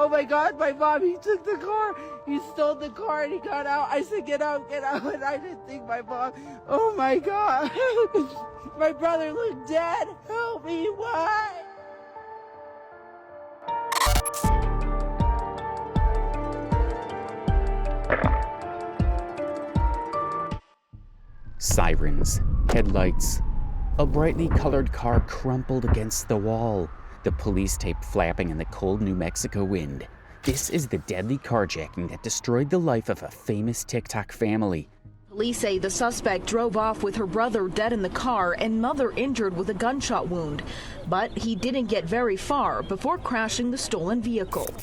oh my God, my mom, he took the car. He stole the car and he got out. I said, get out, get out. And I didn't think my mom, oh my God. My brother looked dead. Help me, why? Sirens, headlights. A brightly colored car crumpled against the wall, the police tape flapping in the cold New Mexico wind. This is the deadly carjacking that destroyed the life of a famous TikTok family. Police say the suspect drove off with her brother dead in the car and mother injured with a gunshot wound. But he didn't get very far before crashing the stolen vehicle.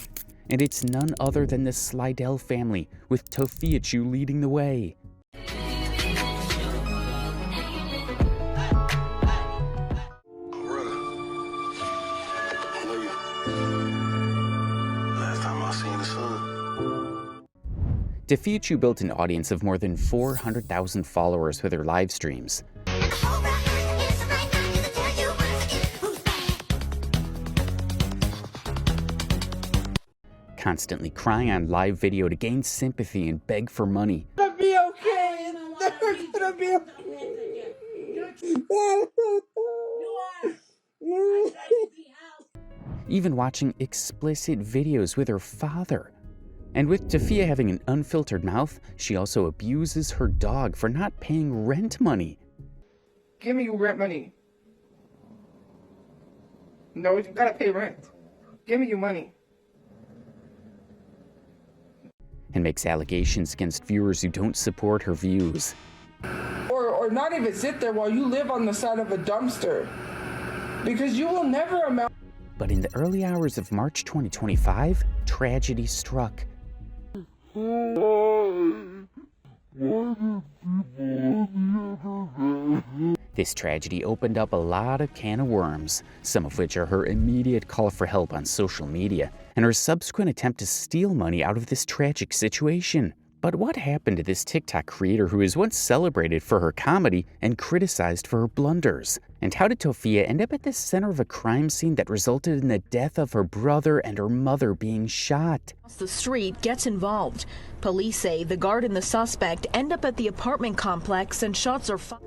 And it's none other than the Slidell family, with Tophiachu leading the way. Tophiachu built an audience of more than 400,000 followers with her live streams. Constantly crying on live video to gain sympathy and beg for money. It's gonna be okay. It's never gonna be okay. Even watching explicit videos with her father. And with Tophia having an unfiltered mouth, she also abuses her dog for not paying rent money. Give me your rent money. No, you gotta pay rent. Give me your money. And makes allegations against viewers who don't support her views. Or not even sit there while you live on the side of a dumpster. Because you will never amount. But in the early hours of March 2025, tragedy struck. This tragedy opened up a lot of can of worms, some of which are her immediate call for help on social media, and her subsequent attempt to steal money out of this tragic situation. But what happened to this TikTok creator who was once celebrated for her comedy and criticized for her blunders? And how did Tophia end up at the center of a crime scene that resulted in the death of her brother and her mother being shot? The street gets involved. Police say the guard and the suspect end up at the apartment complex and shots are fired.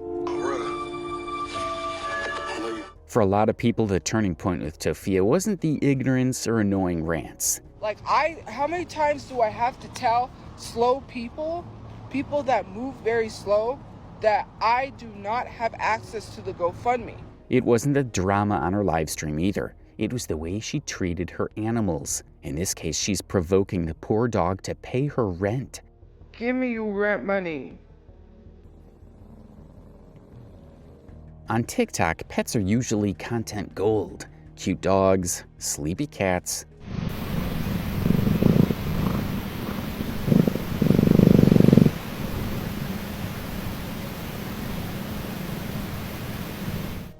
For a lot of people, the turning point with Tophia wasn't the ignorance or annoying rants. How many times do I have to tell slow people that move very slow, that I do not have access to the GoFundMe? It wasn't the drama on her live stream either. It was the way she treated her animals. In this case, she's provoking the poor dog to pay her rent. Give me your rent money. On TikTok, pets are usually content gold. Cute dogs, sleepy cats.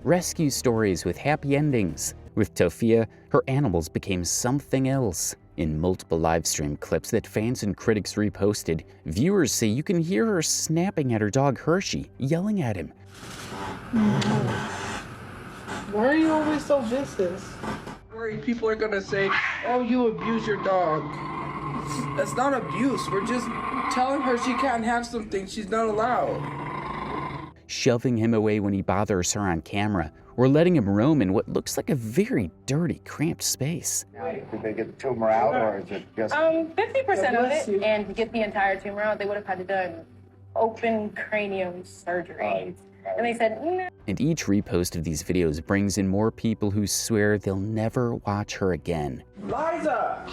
Rescue stories with happy endings. With Tophia, her animals became something else. In multiple live stream clips that fans and critics reposted, viewers say you can hear her snapping at her dog Hershey, yelling at him. Why are you always so vicious? Worried people are gonna say, oh, you abuse your dog. That's not abuse. We're just telling her she can't have something she's not allowed. Shoving him away when he bothers her on camera, or letting him roam in what looks like a very dirty, cramped space. Did they get the tumor out, or is it just... 50% of it, and to get the entire tumor out, they would have had to do open cranium surgery. And they said, no. And each repost of these videos brings in more people who swear they'll never watch her again. Liza!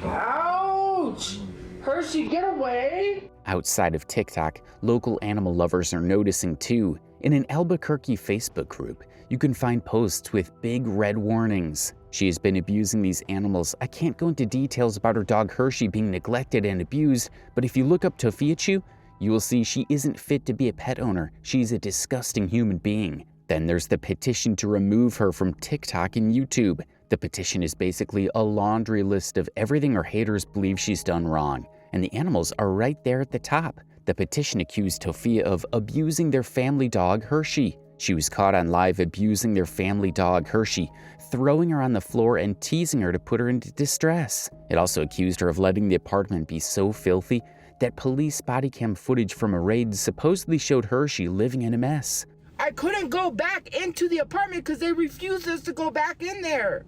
Ouch! Hershey, get away! Outside of TikTok, local animal lovers are noticing too. In an Albuquerque Facebook group, you can find posts with big red warnings. She has been abusing these animals. I can't go into details about her dog Hershey being neglected and abused, but if you look up Tophiachu, you will see she isn't fit to be a pet owner. She's a disgusting human being. Then there's the petition to remove her from TikTok and YouTube. The petition is basically a laundry list of everything her haters believe she's done wrong. And the animals are right there at the top. The petition accused Tophia of abusing their family dog, Hershey. She was caught on live abusing their family dog, Hershey, throwing her on the floor and teasing her to put her into distress. It also accused her of letting the apartment be so filthy that police body cam footage from a raid supposedly showed Hershey living in a mess. I couldn't go back into the apartment because they refused us to go back in there.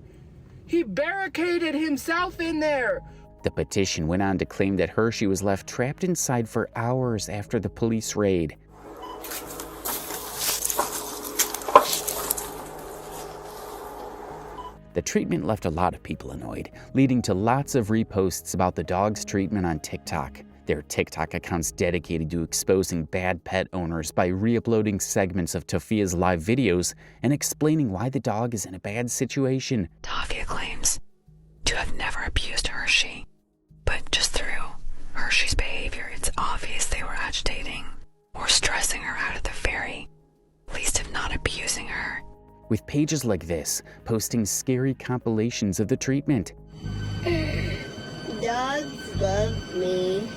He barricaded himself in there. The petition went on to claim that Hershey was left trapped inside for hours after the police raid. The treatment left a lot of people annoyed, leading to lots of reposts about the dog's treatment on TikTok. There are TikTok accounts dedicated to exposing bad pet owners by re-uploading segments of Tophia's live videos and explaining why the dog is in a bad situation. Tophia claims to have never abused Hershey, but just through Hershey's behavior, it's obvious they were agitating or stressing her out at the very least, if not abusing her. With pages like this posting scary compilations of the treatment. Dogs love me.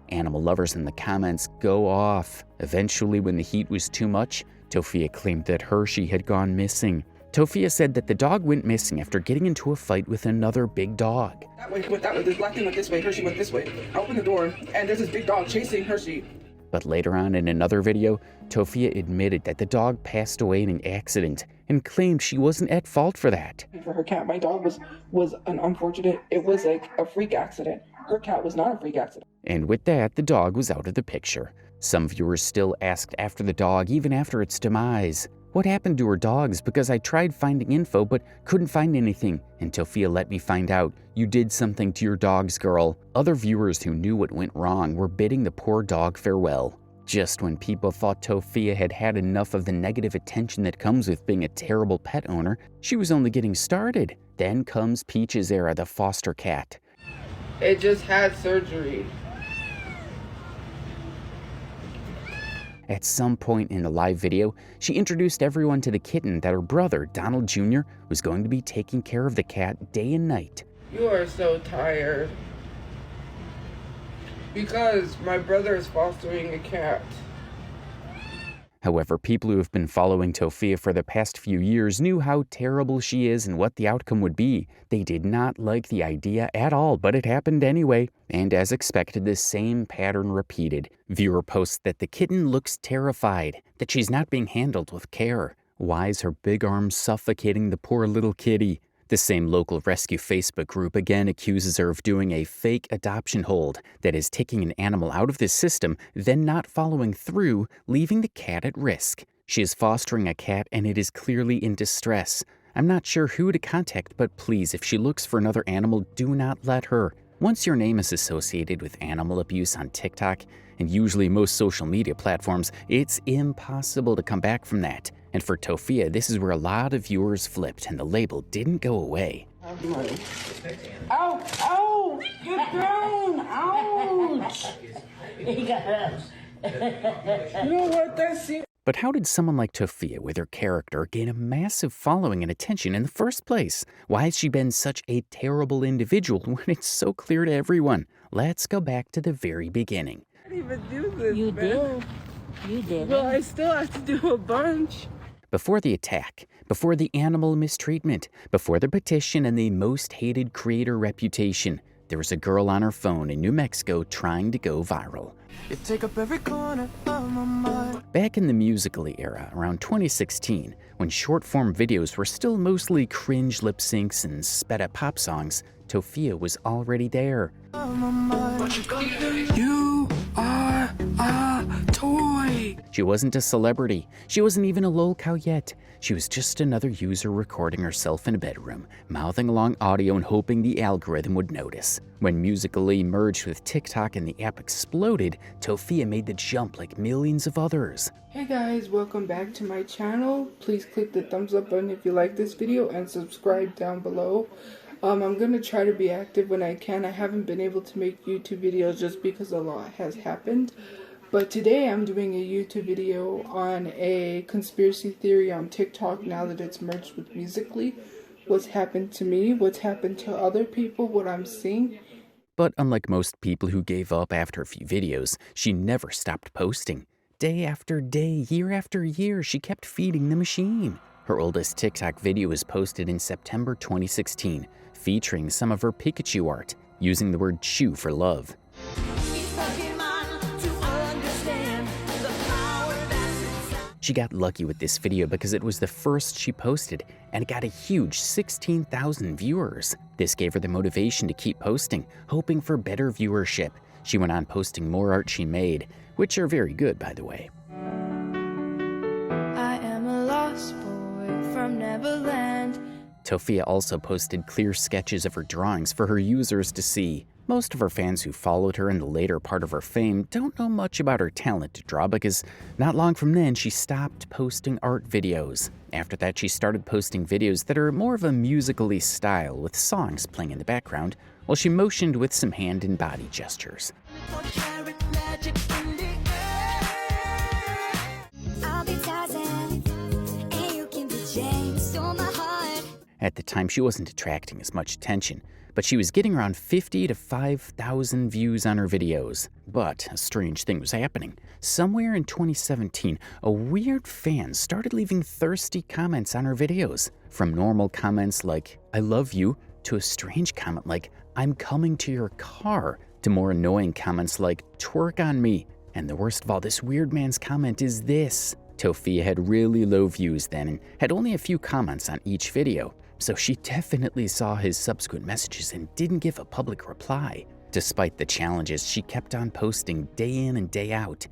Animal lovers in the comments go off. Eventually, when the heat was too much, Tophia claimed that Hershey had gone missing. Tophia said that the dog went missing after getting into a fight with another big dog. That way, went that way. This black thing went this way. Hershey went this way. I opened the door, and there's this big dog chasing Hershey. But later on in another video, Tophia admitted that the dog passed away in an accident and claimed she wasn't at fault for that. For her cat, my dog was an unfortunate, it was like a freak accident. Her cat was not a freak accident. And with that, the dog was out of the picture. Some viewers still asked after the dog even after its demise. What happened to her dogs? Because I tried finding info but couldn't find anything. And Tophia let me find out. You did something to your dogs, girl. Other viewers who knew what went wrong were bidding the poor dog farewell. Just when people thought Tophia had had enough of the negative attention that comes with being a terrible pet owner, she was only getting started. Then comes Peach's era, the foster cat. It just had surgery. At some point in the live video, she introduced everyone to the kitten that her brother, Donald Jr., was going to be taking care of the cat day and night. You are so tired. Because my brother is fostering a cat. However, people who have been following Tophia for the past few years knew how terrible she is and what the outcome would be. They did not like the idea at all, but it happened anyway. And as expected, the same pattern repeated. Viewer posts that the kitten looks terrified, that she's not being handled with care. Why is her big arms suffocating the poor little kitty? The same local rescue Facebook group again accuses her of doing a fake adoption hold, that is taking an animal out of the system, then not following through, leaving the cat at risk. She is fostering a cat and it is clearly in distress. I'm not sure who to contact, but please, if she looks for another animal, do not let her. Once your name is associated with animal abuse on TikTok, and usually most social media platforms, it's impossible to come back from that. And for Tophia, this is where a lot of viewers flipped and the label didn't go away. Ow! Ow! Get down! Ouch! He got up. You know what? That's it. But how did someone like Tophia with her character gain a massive following and attention in the first place? Why has she been such a terrible individual when it's so clear to everyone? Let's go back to the very beginning. I didn't even do this, You man. did. You did. Well, I still have to do a bunch. Before the attack, before the animal mistreatment, before the petition and the most hated creator reputation, there was a girl on her phone in New Mexico trying to go viral. You take up every corner of my mind. Back in the Musical.ly era, around 2016, when short-form videos were still mostly cringe lip syncs and sped-up pop songs, Tophia was already there. You are a toy. She wasn't a celebrity. She wasn't even a Lolcow yet. She was just another user recording herself in a bedroom, mouthing along audio and hoping the algorithm would notice. When Musical.ly merged with TikTok and the app exploded, Tophia made the jump like millions of others. Hey guys, welcome back to my channel. Please click the thumbs up button if you like this video and subscribe down below. I'm gonna try to be active when I can. I haven't been able to make YouTube videos just because a lot has happened. But today I'm doing a YouTube video on a conspiracy theory on TikTok now that it's merged with Musical.ly. What's happened to me, what's happened to other people, what I'm seeing. But unlike most people who gave up after a few videos, she never stopped posting. Day after day, year after year, she kept feeding the machine. Her oldest TikTok video was posted in September 2016, featuring some of her Pikachu art, using the word chew for love. She got lucky with this video because it was the first she posted, and it got a huge 16,000 viewers. This gave her the motivation to keep posting, hoping for better viewership. She went on posting more art she made, which are very good, by the way. I am a lost boy from Neverland. Tophia also posted clear sketches of her drawings for her users to see. Most of her fans who followed her in the later part of her fame don't know much about her talent to draw because not long from then she stopped posting art videos. After that, she started posting videos that are more of a musical-y style with songs playing in the background while she motioned with some hand and body gestures. At the time, she wasn't attracting as much attention, but she was getting around 50 to 5,000 views on her videos. But a strange thing was happening. Somewhere in 2017, a weird fan started leaving thirsty comments on her videos. From normal comments like, "I love you," to a strange comment like, "I'm coming to your car," to more annoying comments like, "Twerk on me." And the worst of all, this weird man's comment is this. Tophia had really low views then and had only a few comments on each video. So she definitely saw his subsequent messages and didn't give a public reply. Despite the challenges, she kept on posting day in and day out.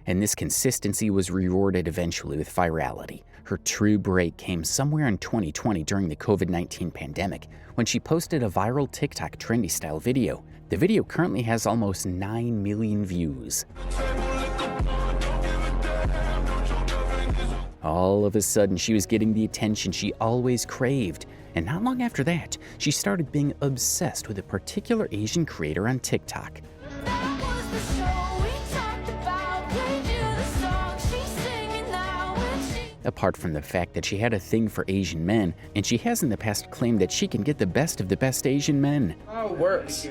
And this consistency was rewarded eventually with virality. Her true break came somewhere in 2020 during the COVID-19 pandemic when she posted a viral TikTok trendy style video. The video currently has almost 9 million views. All of a sudden, she was getting the attention she always craved. And not long after that, she started being obsessed with a particular Asian creator on TikTok. Apart from the fact that she had a thing for Asian men, and she has in the past claimed that she can get the best of the best Asian men. How it works.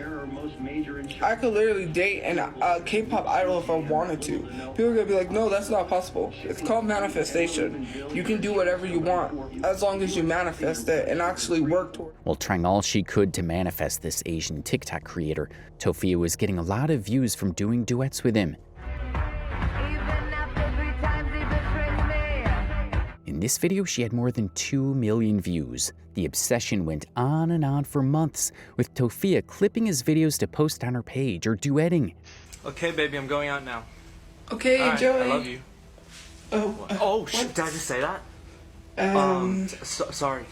I could literally date a K-pop idol if I wanted to. People are gonna be like, no, that's not possible. It's called manifestation. You can do whatever you want as long as you manifest it and actually work toward it. While trying all she could to manifest this Asian TikTok creator, Tophia was getting a lot of views from doing duets with him. In this video, she had more than 2 million views. The obsession went on and on for months, with Tophia clipping his videos to post on her page or duetting. Okay, baby, I'm going out now. Okay, right, Joey. I love you. Oh, shit, did I just say that? Sorry.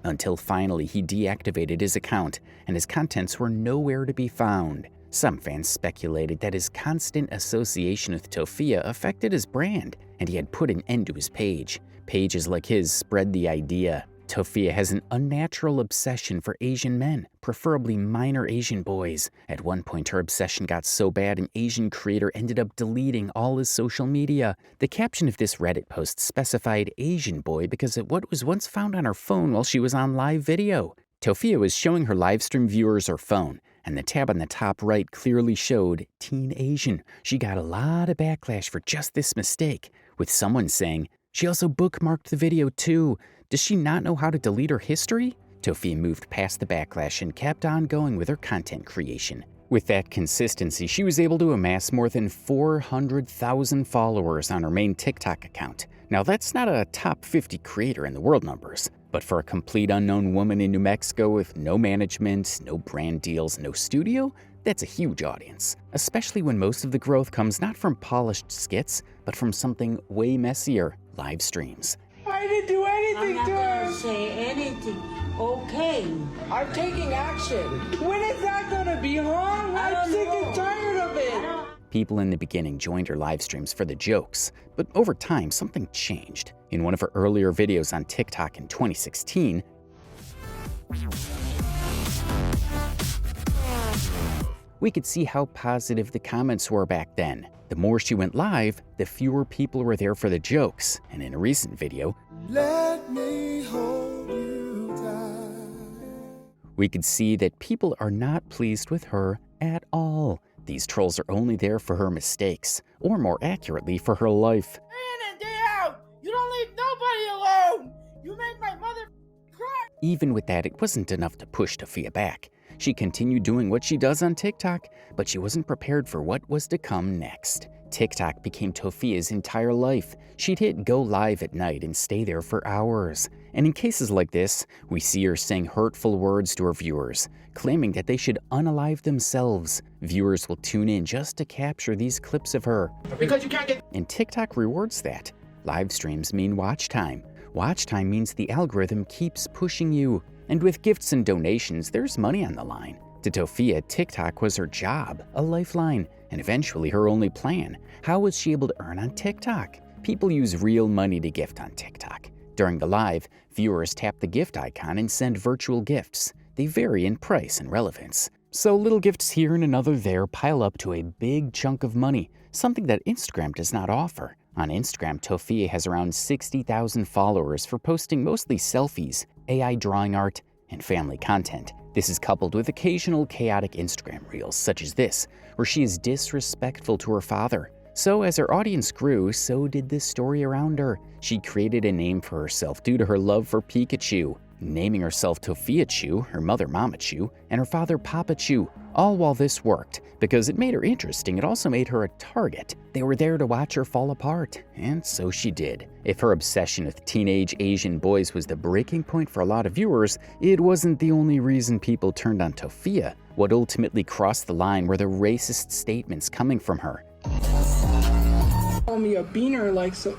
Until finally he deactivated his account, and his contents were nowhere to be found. Some fans speculated that his constant association with Tophia affected his brand, and he had put an end to his page. Pages like his spread the idea. Tophia has an unnatural obsession for Asian men, preferably minor Asian boys. At one point, her obsession got so bad an Asian creator ended up deleting all his social media. The caption of this Reddit post specified Asian boy because of what was once found on her phone while she was on live video. Tophia was showing her livestream viewers her phone, and the tab on the top right clearly showed Teen Asian. She got a lot of backlash for just this mistake, with someone saying, "She also bookmarked the video too. Does she not know how to delete her history?" Tophia moved past the backlash and kept on going with her content creation. With that consistency, she was able to amass more than 400,000 followers on her main TikTok account. Now that's not a top 50 creator in the world numbers, but for a complete unknown woman in New Mexico with no management, no brand deals, no studio, that's a huge audience, especially when most of the growth comes not from polished skits, but from something way messier, live streams. I didn't do anything I'm to not her. gonna say anything. Okay. I'm taking action. When is that gonna be, huh? I'm sick and tired of it. People in the beginning joined her live streams for the jokes, but over time something changed. In one of her earlier videos on TikTok in 2016, we could see how positive the comments were back then. The more she went live, the fewer people were there for the jokes. And in a recent video, let me hold you tight. we could see that people are not pleased with her at all. These trolls are only there for her mistakes, or more accurately, for her life. Day in and day out, you don't leave nobody alone. You make my mother cry. Even with that, it wasn't enough to push Tophia back. She continued doing what she does on TikTok, but she wasn't prepared for what was to come next. TikTok became Tophia's entire life. She'd hit go live at night and stay there for hours. And in cases like this, we see her saying hurtful words to her viewers, claiming that they should unalive themselves. Viewers will tune in just to capture these clips of her. Because you can't get... And TikTok rewards that. Live streams mean watch time. Watch time means the algorithm keeps pushing you. And with gifts and donations, there's money on the line. To Tophia, TikTok was her job, a lifeline, and eventually her only plan. How was she able to earn on TikTok? People use real money to gift on TikTok. During the live, viewers tap the gift icon and send virtual gifts. They vary in price and relevance. So little gifts here and another there pile up to a big chunk of money, something that Instagram does not offer. On Instagram, Tophia has around 60,000 followers for posting mostly selfies, AI drawing art, and family content. This is coupled with occasional chaotic Instagram reels such as this, where she is disrespectful to her father. So as her audience grew, so did this story around her. She created a name for herself due to her love for Pikachu, naming herself Tophiachu, her mother Mamachu, and her father Papachu, all while this worked. Because it made her interesting, it also made her a target. They were there to watch her fall apart, and so she did. If her obsession with teenage Asian boys was the breaking point for a lot of viewers, it wasn't the only reason people turned on Tophia. What ultimately crossed the line were the racist statements coming from her. Call me a beaner like so.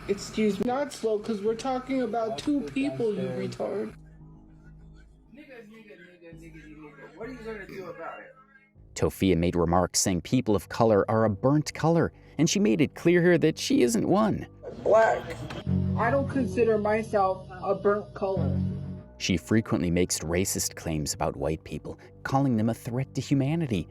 Excuse me. Not slow, because we're talking about two people, you retard. Nigga. What are you gonna do about it? Tophia made remarks saying people of color are a burnt color, and she made it clear here that she isn't one. Black. I don't consider myself a burnt color. She frequently makes racist claims about white people, calling them a threat to humanity.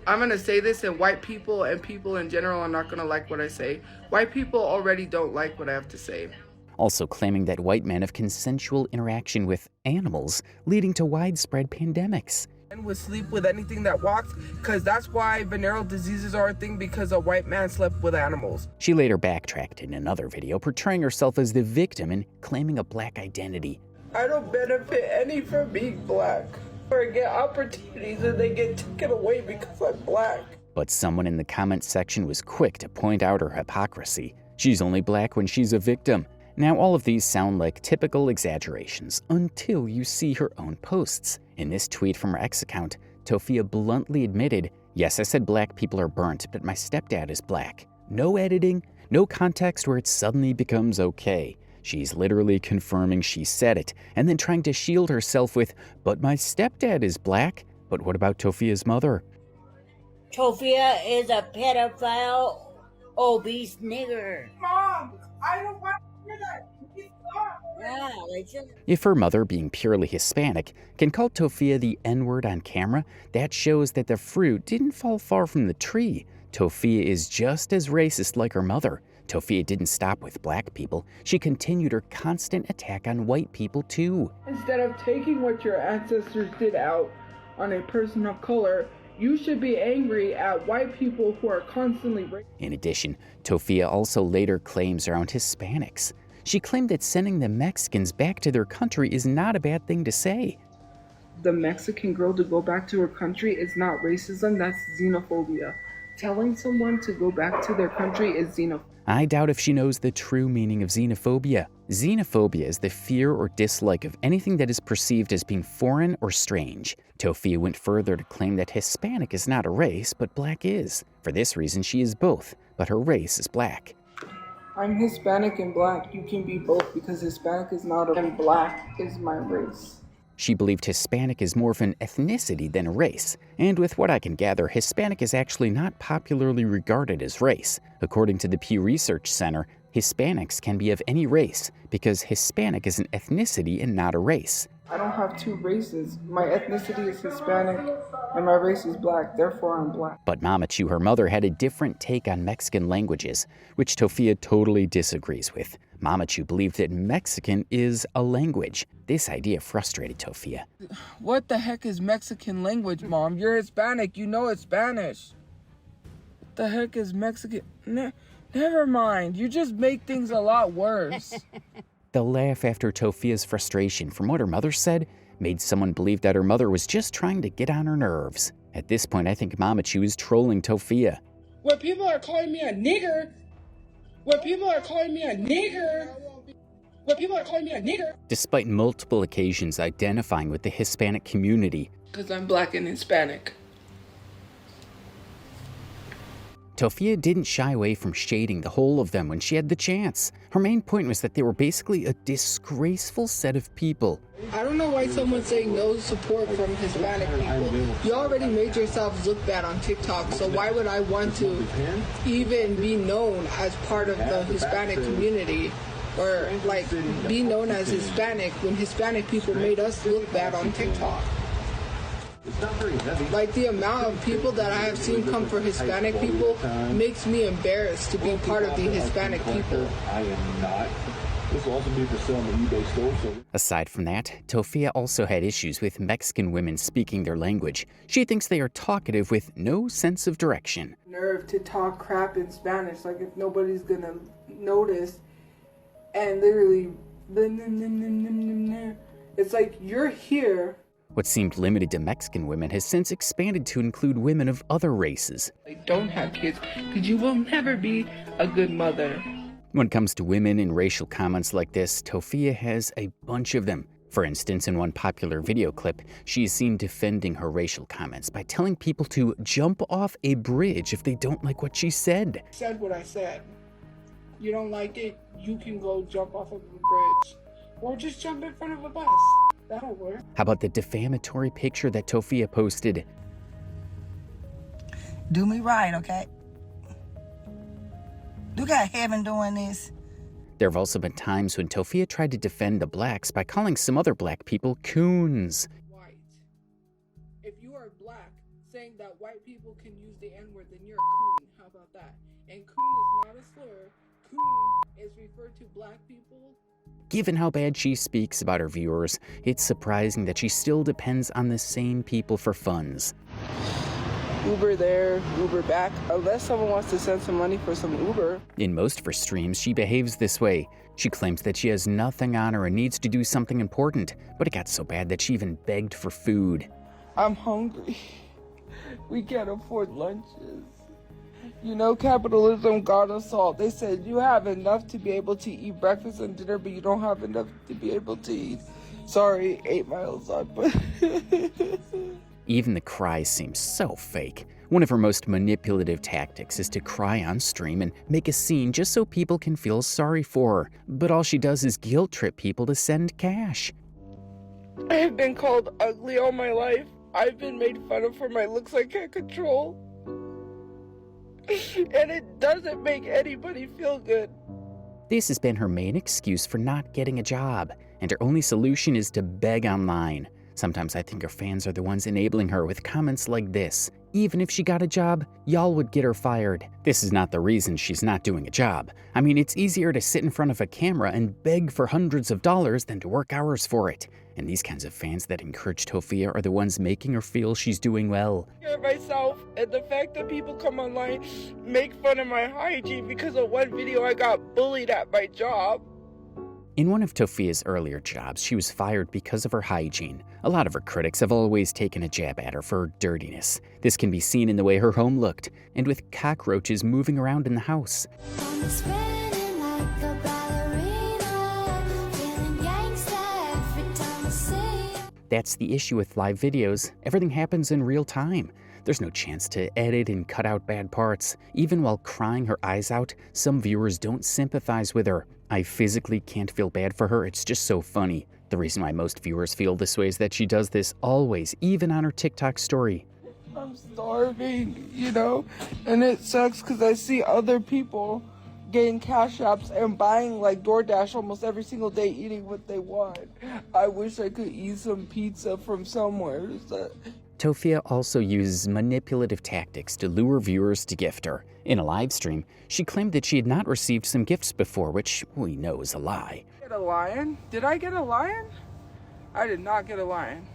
I'm gonna say this, and white people and people in general are not gonna like what I say. White people already don't like what I have to say. Also claiming that white men have consensual interaction with animals, leading to widespread pandemics. And would sleep with anything that walks, because that's why venereal diseases are a thing, because a white man slept with animals. She later backtracked in another video, portraying herself as the victim and claiming a black identity. I don't benefit any from being black. Or get opportunities and they get taken away because I'm black. But someone in the comment section was quick to point out her hypocrisy. She's only black when she's a victim. Now all of these sound like typical exaggerations until you see her own posts. In this tweet from her X account, Tophia bluntly admitted, "Yes, I said black people are burnt, but my stepdad is black." No editing, no context where it suddenly becomes okay. She's literally confirming she said it, and then trying to shield herself with, "But my stepdad is black." But what about Tophia's mother? Tophia is a pedophile, obese nigger. Mom, I don't want to hear that. If her mother, being purely Hispanic, can call Tophia the N-word on camera, that shows that the fruit didn't fall far from the tree. Tophia is just as racist like her mother. Tophia didn't stop with black people. She continued her constant attack on white people too. Instead of taking what your ancestors did out on a person of color, you should be angry at white people who are constantly racist. In addition, Tophia also later claims around Hispanics. She claimed that sending the Mexicans back to their country is not a bad thing to say. The Mexican girl to go back to her country is not racism, that's xenophobia. Telling someone to go back to their country is xenophobia. I doubt if she knows the true meaning of xenophobia. Xenophobia is the fear or dislike of anything that is perceived as being foreign or strange. Tophia went further to claim that Hispanic is not a race, but black is. For this reason, she is both, but her race is black. I'm Hispanic and black. You can be both because Hispanic is not a and black is my race. She believed Hispanic is more of an ethnicity than a race, and with what I can gather, Hispanic is actually not popularly regarded as race. According to the Pew Research Center, Hispanics can be of any race because Hispanic is an ethnicity and not a race. I don't have two races. My ethnicity is Hispanic and my race is black, therefore I'm black. But Mamachu, her mother, had a different take on Mexican languages, which Tophia totally disagrees with. Mamachu believed that Mexican is a language. This idea frustrated Tophia. What the heck is Mexican language, Mom? You're Hispanic, you know it's Spanish. What the heck is Mexican? Never mind, you just make things a lot worse. The laugh after Tophia's frustration from what her mother said made someone believe that her mother was just trying to get on her nerves. At this point, I think Mamachu is trolling Tophia. When people are calling me a nigger, Despite multiple occasions identifying with the Hispanic community. Because I'm black and Hispanic. Tophia didn't shy away from shading the whole of them when she had the chance. Her main point was that they were basically a disgraceful set of people. I don't know why someone's saying no support from Hispanic people. You already made yourselves look bad on TikTok, so why would I want to even be known as part of the Hispanic community? Or like be known as Hispanic when Hispanic people made us look bad on TikTok? It's not very heavy. Like the amount of people that I have seen come for Hispanic people makes me embarrassed to be part of the Hispanic people. I am not. This will also be for sale on the eBay store. Aside from that, Tophia also had issues with Mexican women speaking their language. She thinks they are talkative with no sense of direction. Nerve to talk crap in Spanish, like if nobody's gonna notice, and literally, it's like you're here. What seemed limited to Mexican women has since expanded to include women of other races. Don't have kids because you will never be a good mother. When it comes to women and racial comments like this, Tophia has a bunch of them. For instance, in one popular video clip, she is seen defending her racial comments by telling people to jump off a bridge if they don't like what she said. I said what I said. You don't like it, you can go jump off of a bridge. Or just jump in front of a bus. That'll work. How about the defamatory picture that Tophia posted? Do me right, okay? Look at heaven doing this. There have also been times when Tophia tried to defend the blacks by calling some other black people coons. White. If you are black, saying that white people can use the N-word, then you're a coon. How about that? And coon is not a slur. Coon is referred to black people. Given how bad she speaks about her viewers, it's surprising that she still depends on the same people for funds. Uber there, Uber back, unless someone wants to send some money for some Uber. In most of her streams, she behaves this way. She claims that she has nothing on her and needs to do something important, but it got so bad that she even begged for food. I'm hungry. We can't afford lunches. You know, capitalism got us all. They said you have enough to be able to eat breakfast and dinner, but you don't have enough to be able to eat. Sorry, 8 miles up. Even the cries seem so fake. One of her most manipulative tactics is to cry on stream and make a scene just so people can feel sorry for her. But all she does is guilt trip people to send cash. I have been called ugly all my life. I've been made fun of for my looks I can't control. And it doesn't make anybody feel good. This has been her main excuse for not getting a job, and her only solution is to beg online. Sometimes I think her fans are the ones enabling her with comments like this. Even if she got a job, y'all would get her fired. This is not the reason she's not doing a job. I mean, it's easier to sit in front of a camera and beg for hundreds of dollars than to work hours for it. And these kinds of fans that encourage Tophia are the ones making her feel she's doing well. Myself, and the fact that people come online make fun of my hygiene because of one video I got bullied at my job. In one of Tophia's earlier jobs, she was fired because of her hygiene. A lot of her critics have always taken a jab at her for her dirtiness. This can be seen in the way her home looked, and with cockroaches moving around in the house. That's the issue with live videos. Everything happens in real time. There's no chance to edit and cut out bad parts. Even while crying her eyes out, some viewers don't sympathize with her. I physically can't feel bad for her, it's just so funny. The reason why most viewers feel this way is that she does this always, even on her TikTok story. I'm starving, you know, and it sucks because I see other people getting cash apps and buying like DoorDash almost every single day, eating what they want. I wish I could eat some pizza from somewhere. Tophia also uses manipulative tactics to lure viewers to gift her. In a live stream, she claimed that she had not received some gifts before, which we know is a lie. Get a lion? Did I get a lion? I did not get a lion.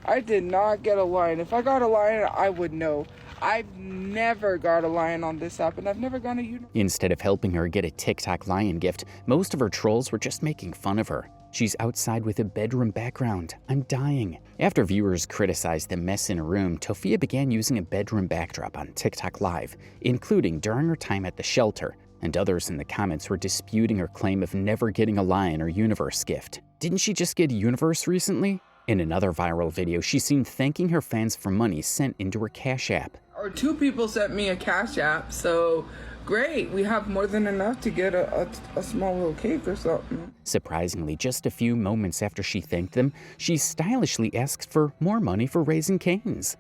I did not get a lion. If I got a lion, I would know. I've never got a lion on this app, and I've never gotten a unicorn. Instead of helping her get a TikTok lion gift, most of her trolls were just making fun of her. She's outside with a bedroom background. I'm dying. After viewers criticized the mess in her room, Tophia began using a bedroom backdrop on TikTok Live, including during her time at the shelter, and others in the comments were disputing her claim of never getting a lion or universe gift. Didn't she just get a universe recently? In another viral video, she's seen thanking her fans for money sent into her Cash App. Or 2 people sent me a Cash App, so great. We have more than enough to get a small little cake or something. Surprisingly, just a few moments after she thanked them, she stylishly asked for more money for Raising Cane's.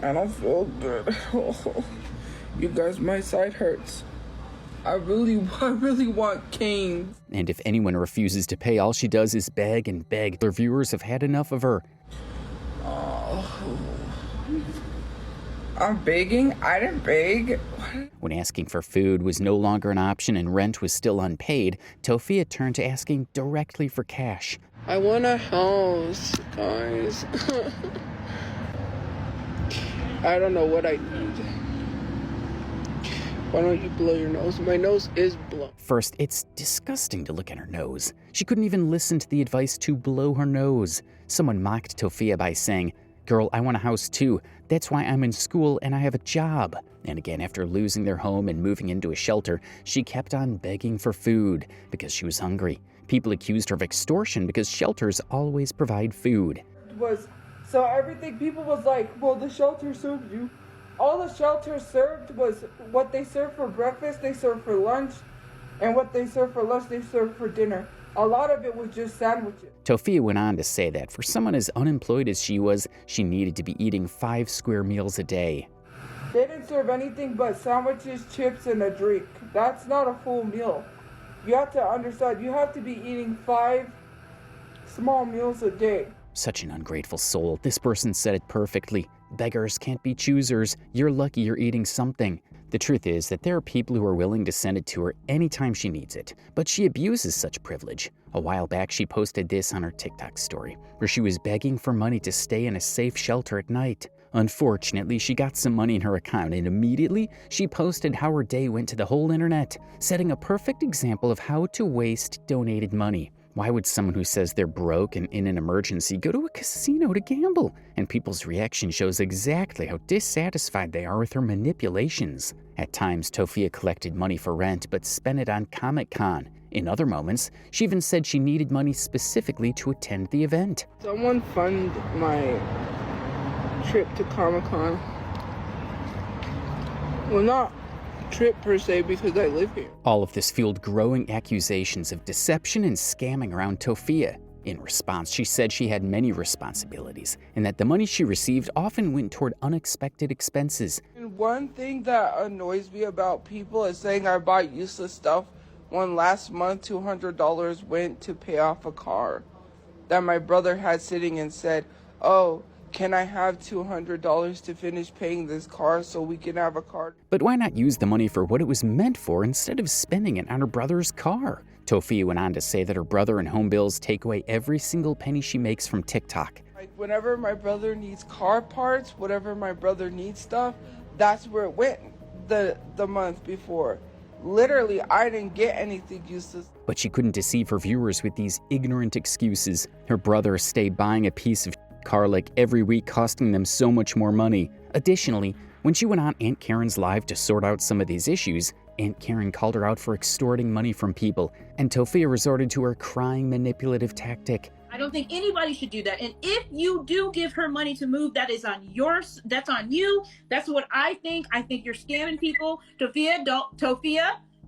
I don't feel good. You guys, my side hurts. I really want canes. And if anyone refuses to pay, all she does is beg and beg. Her viewers have had enough of her. Oh. I'm begging? I didn't beg. When asking for food was no longer an option and rent was still unpaid, Tophia turned to asking directly for cash. I want a house, guys. I don't know what I need. Why don't you blow your nose? My nose is blown. First, it's disgusting to look at her nose. She couldn't even listen to the advice to blow her nose. Someone mocked Tophia by saying, "Girl, I want a house too. That's why I'm in school and I have a job." And again, after losing their home and moving into a shelter, she kept on begging for food because she was hungry. People accused her of extortion because shelters always provide food. So everything, people was like, well, the shelter served you. All the shelter served was what they served for breakfast, they served for lunch, and what they served for lunch, they served for dinner. A lot of it was just sandwiches. Tophia went on to say that for someone as unemployed as she was, she needed to be eating 5 square meals a day. They didn't serve anything but sandwiches, chips, and a drink. That's not a full meal. You have to understand, you have to be eating 5 small meals a day. Such an ungrateful soul. This person said it perfectly. Beggars can't be choosers. You're lucky you're eating something. The truth is that there are people who are willing to send it to her anytime she needs it, but she abuses such privilege. A while back, she posted this on her TikTok story, where she was begging for money to stay in a safe shelter at night. Unfortunately, she got some money in her account, and immediately she posted how her day went to the whole internet, setting a perfect example of how to waste donated money. Why would someone who says they're broke and in an emergency go to a casino to gamble? And people's reaction shows exactly how dissatisfied they are with her manipulations. At times, Tophia collected money for rent but spent it on Comic-Con. In other moments, she even said she needed money specifically to attend the event. Someone fund my trip to Comic-Con. Well, not trip per se, because I live here. All of this fueled growing accusations of deception and scamming around Tophia. In response, she said she had many responsibilities and that the money she received often went toward unexpected expenses. And one thing that annoys me about people is saying I buy useless stuff when last month $200 went to pay off a car that my brother had sitting and said, "Oh, can I have $200 to finish paying this car so we can have a car?" But why not use the money for what it was meant for instead of spending it on her brother's car? Tophia went on to say that her brother and home bills take away every single penny she makes from TikTok. Like whenever my brother needs car parts, whatever my brother needs stuff, that's where it went the month before. Literally, I didn't get anything useless. But she couldn't deceive her viewers with these ignorant excuses. Her brother stayed buying a piece of car like every week, costing them so much more money. Additionally, when she went on Aunt Karen's live to sort out some of these issues, Aunt Karen called her out for extorting money from people, and Tophia resorted to her crying manipulative tactic. I don't think anybody should do that. And if you do give her money to move, that's on you. That's what I think. I think you're scamming people. Tophia,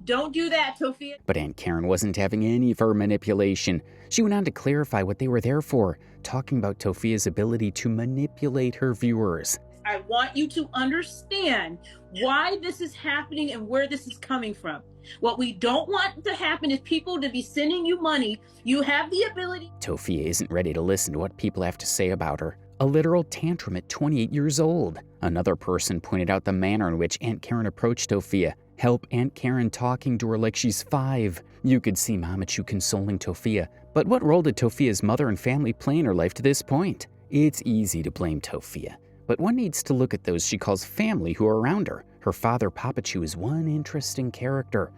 don't do that, Tophia. But Aunt Karen wasn't having any of her manipulation. She went on to clarify what they were there for, talking about Tophia's ability to manipulate her viewers. I want you to understand why this is happening and where this is coming from. What we don't want to happen is people to be sending you money. You have the ability. Tophia isn't ready to listen to what people have to say about her. A literal tantrum at 28 years old. Another person pointed out the manner in which Aunt Karen approached Tophia. Help Aunt Karen talking to her like she's 5. You could see Mamachu consoling Tophia. But what role did Tophia's mother and family play in her life to this point? It's easy to blame Tophia, but one needs to look at those she calls family who are around her. Her father, Papachu, is one interesting character.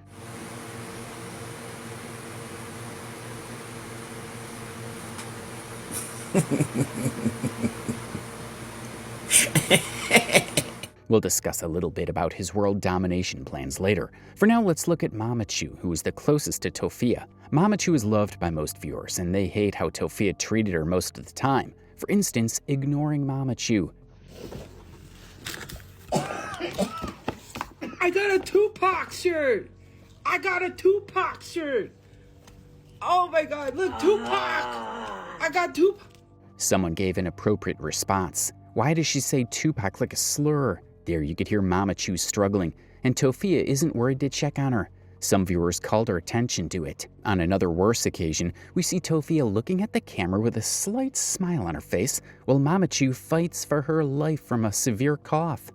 We'll discuss a little bit about his world domination plans later. For now, let's look at Mamachu, who is the closest to Tophia. Mamachu is loved by most viewers, and they hate how Tophia treated her most of the time. For instance, ignoring Mamachu. I got a Tupac shirt! I got a Tupac shirt! Oh my god, look, Tupac! I got Tupac! Someone gave an appropriate response. Why does she say Tupac like a slur? There you could hear Mamachu struggling, and Tophia isn't worried to check on her. Some viewers called her attention to it. On another worse occasion, we see Tophia looking at the camera with a slight smile on her face, while Mamachu fights for her life from a severe cough.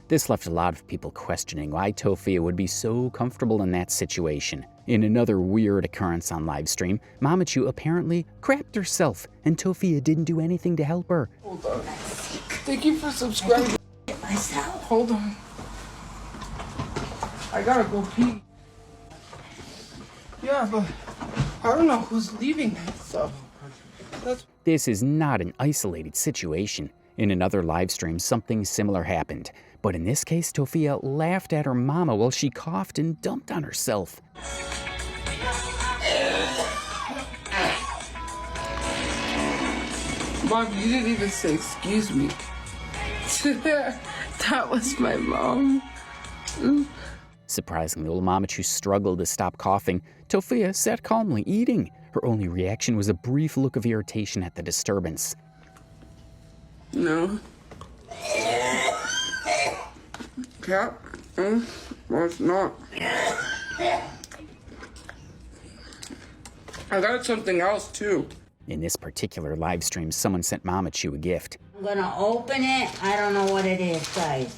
This left a lot of people questioning why Tophia would be so comfortable in that situation. In another weird occurrence on livestream, Mamachu apparently crapped herself, and Tophia didn't do anything to help her. Hold on. Thank you for subscribing. Myself. Hold on. I gotta go pee. Yeah, but I don't know who's leaving that stuff. This is not an isolated situation. In another livestream, something similar happened. But in this case, Tophia laughed at her mama while she coughed and dumped on herself. Mom, you didn't even say excuse me. That was my mom. Surprisingly, little Mamachu struggled to stop coughing. Tophia sat calmly eating. Her only reaction was a brief look of irritation at the disturbance. No. Cat? Well, it's not. I got something else, too. In this particular live stream, someone sent Mamachu a gift. I'm gonna open it. I don't know what it is, guys.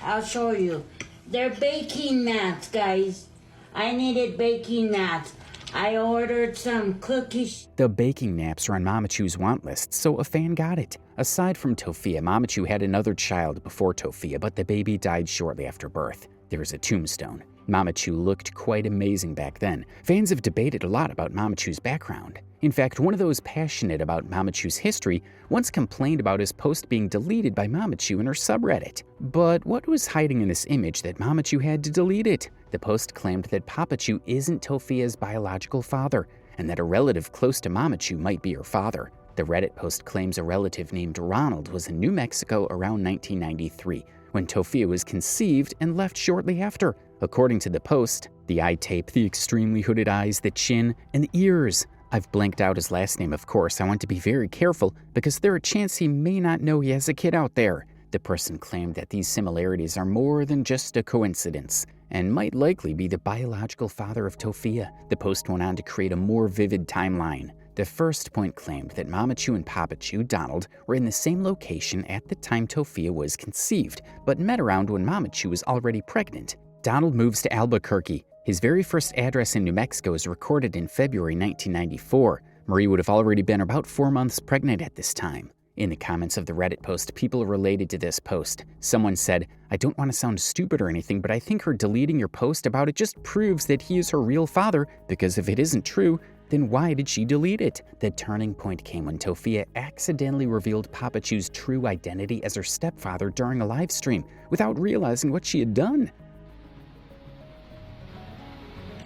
I'll show you. They're baking mats, guys. I needed baking mats. I ordered some cookies. The baking naps are on Mamachu's want list, so a fan got it. Aside from Tophia, Mamachu had another child before Tophia, but the baby died shortly after birth. There is a tombstone. Mamachu looked quite amazing back then. Fans have debated a lot about Mamachu's background. In fact, one of those passionate about Mamachu's history once complained about his post being deleted by Mamachu in her subreddit. But what was hiding in this image that Mamachu had to delete it? The post claimed that Papachu isn't Tophia's biological father, and that a relative close to Mamachu might be her father. The Reddit post claims a relative named Ronald was in New Mexico around 1993, when Tophia was conceived and left shortly after. According to the post, the eye tape, the extremely hooded eyes, the chin, and the ears. I've blanked out his last name, of course. I want to be very careful because there's a chance he may not know he has a kid out there. The person claimed that these similarities are more than just a coincidence and might likely be the biological father of Tophia. The post went on to create a more vivid timeline. The first point claimed that Mamachu and Papachu, Donald, were in the same location at the time Tophia was conceived, but met around when Mamachu was already pregnant. Donald moves to Albuquerque. His very first address in New Mexico is recorded in February 1994. Marie would have already been about 4 months pregnant at this time. In the comments of the Reddit post, people related to this post. Someone said, "I don't want to sound stupid or anything, but I think her deleting your post about it just proves that he is her real father, because if it isn't true, then why did she delete it?" The turning point came when Tophia accidentally revealed Papachu's true identity as her stepfather during a live stream, without realizing what she had done.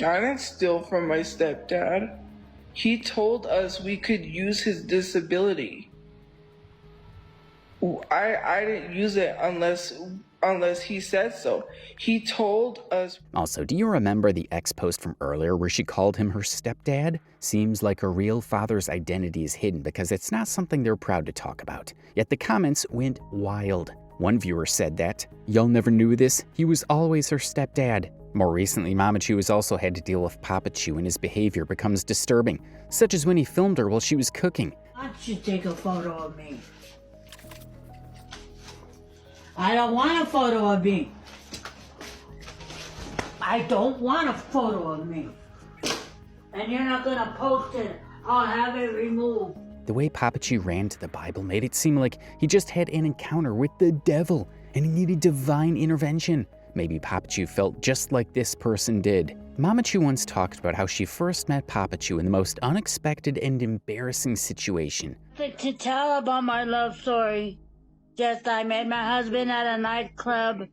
I didn't steal from my stepdad. He told us we could use his disability. I didn't use it unless he said so. He told us. Also, do you remember the ex post from earlier where she called him her stepdad? Seems like a real father's identity is hidden because it's not something they're proud to talk about. Yet the comments went wild. One viewer said that, "Y'all never knew this? He was always her stepdad." More recently, Mamachu has also had to deal with Papachu and his behavior becomes disturbing, such as when he filmed her while she was cooking. Why don't you take a photo of me? I don't want a photo of me. I don't want a photo of me. And you're not gonna post it. I'll have it removed. The way Papachu ran to the Bible made it seem like he just had an encounter with the devil and he needed divine intervention. Maybe Papachu felt just like this person did. Mamachu once talked about how she first met Papachu in the most unexpected and embarrassing situation. To tell about my love story. Just I met my husband at a nightclub.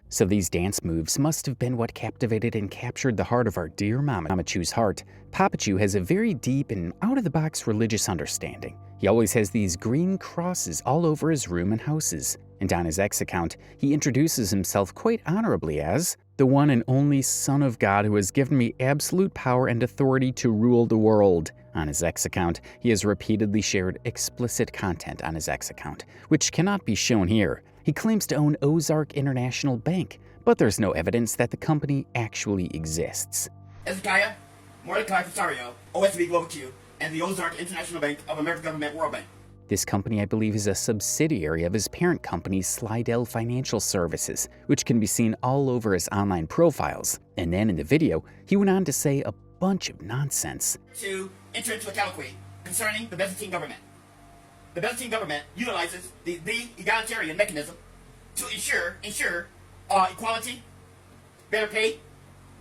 So these dance moves must have been what captivated and captured the heart of our dear Mamachu's heart. Papachu has a very deep and out-of-the-box religious understanding. He always has these green crosses all over his room and houses. And on his X account, he introduces himself quite honorably as the one and only Son of God who has given me absolute power and authority to rule the world. On his X account, he has repeatedly shared explicit content on his X account, which cannot be shown here. He claims to own Ozark International Bank, but there's no evidence that the company actually exists. Ezekiah Mordecai Cesario, OSB Global Q, and the Ozark International Bank of American Government World Bank. This company, I believe, is a subsidiary of his parent company, Slidell Financial Services, which can be seen all over his online profiles. And then in the video, he went on to say a bunch of nonsense. To enter into a colloquy concerning the Byzantine government. The Byzantine government utilizes the egalitarian mechanism to ensure equality, better pay,